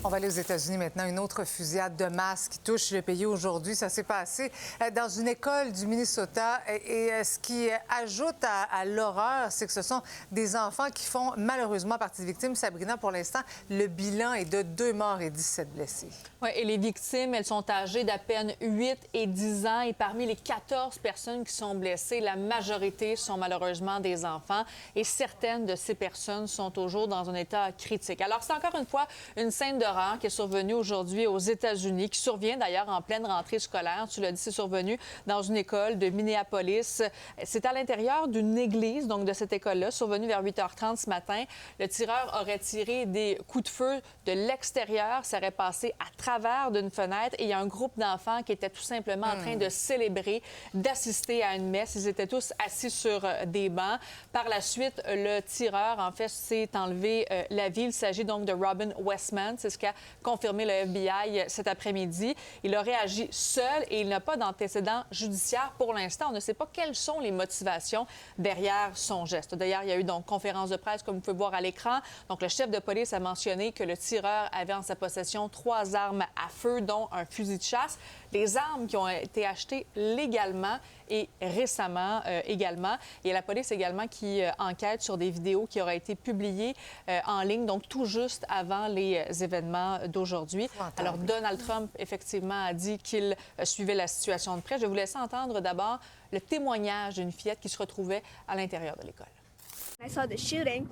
On va aller aux États-Unis maintenant. Une autre fusillade de masse qui touche le pays aujourd'hui. Ça s'est passé dans une école du Minnesota. Et ce qui ajoute à l'horreur, c'est que ce sont des enfants qui font malheureusement partie des victimes. Sabrina, pour l'instant, le bilan est de 2 morts et 17 blessés. Oui, et les victimes, elles sont âgées d'à peine 8 et 10 ans. Et parmi les 14 personnes qui sont blessées, la majorité sont malheureusement des enfants. Et certaines de ces personnes sont toujours dans un état critique. Alors, c'est encore une fois une scène d'horreur qui est survenue aujourd'hui aux États-Unis, qui survient d'ailleurs en pleine rentrée scolaire. Tu l'as dit, c'est survenu dans une école de Minneapolis. C'est à l'intérieur d'une église, donc de cette école-là, survenu vers 8h30 ce matin. Le tireur aurait tiré des coups de feu de l'extérieur. Ça aurait passé à travers d'une fenêtre. Et il y a un groupe d'enfants qui était tout simplement en train de célébrer, d'assister à une messe. Ils étaient tous assis sur des bancs. Par la suite, le tireur, en fait, s'est enlevé la vie. Il s'agit donc de Robin Westman. C'est ce qu'a confirmé le FBI cet après-midi. Il aurait agi seul et il n'a pas d'antécédent judiciaire pour l'instant. On ne sait pas quelles sont les motivations derrière son geste. D'ailleurs, il y a eu donc conférence de presse, comme vous pouvez voir à l'écran. Donc, le chef de police a mentionné que le tireur avait en sa possession 3 armes à feu, dont un fusil de chasse. Les armes qui ont été achetées légalement et récemment également. Il y a la police également qui enquête sur des vidéos qui auraient été publiées en ligne, donc tout juste avant les événements d'aujourd'hui. Alors, Donald Trump, effectivement, a dit qu'il suivait la situation de près. Je vais vous laisser entendre d'abord le témoignage d'une fillette qui se retrouvait à l'intérieur de l'école. I saw the shooting,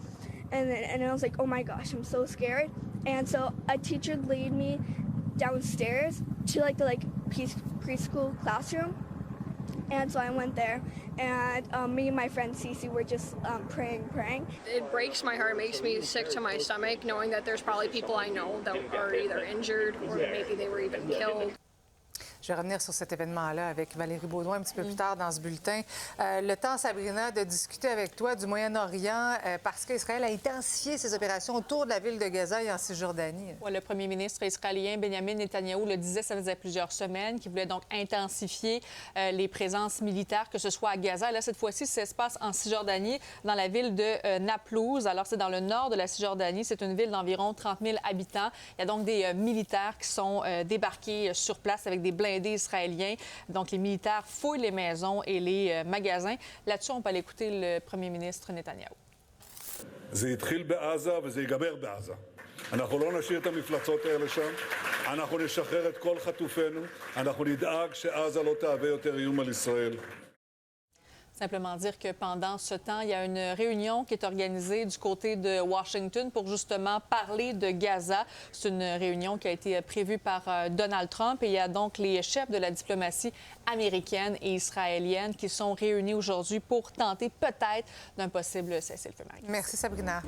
and I was like, oh my gosh, I'm so scared. And so a teacher led me downstairs to the preschool classroom. And so I went there, and me and my friend Cece were just praying. It breaks my heart, makes me sick to my stomach, knowing that there's probably people I know that are either injured or maybe they were even killed. Je vais revenir sur cet événement-là avec Valérie Baudouin un petit peu plus tard dans ce bulletin. Le temps, Sabrina, de discuter avec toi du Moyen-Orient parce qu'Israël a intensifié ses opérations autour de la ville de Gaza et en Cisjordanie. Ouais, le premier ministre israélien Benjamin Netanyahou le disait, ça faisait plusieurs semaines, qu'il voulait donc intensifier les présences militaires, que ce soit à Gaza. Là, cette fois-ci, ça se passe en Cisjordanie, dans la ville de Naplouse. Alors, c'est dans le nord de la Cisjordanie. C'est une ville d'environ 30 000 habitants. Il y a donc des militaires qui sont débarqués sur place avec des blindés israéliens. Donc, les militaires fouillent les maisons et les magasins. Là-dessus, on peut aller écouter le premier ministre Netanyahou. זה התחיל בעזה וזה ייגמר בעזה. אנחנו לא נשאיר את המפלצות האלה שם, אנחנו נשחרר את כל חטופינו, אנחנו נדאג שעזה לא תהווה יותר איום על ישראל. Simplement dire que pendant ce temps, il y a une réunion qui est organisée du côté de Washington pour justement parler de Gaza. C'est une réunion qui a été prévue par Donald Trump et il y a donc les chefs de la diplomatie américaine et israélienne qui sont réunis aujourd'hui pour tenter peut-être d'un possible cessez-le-feu. Merci, Sabrina.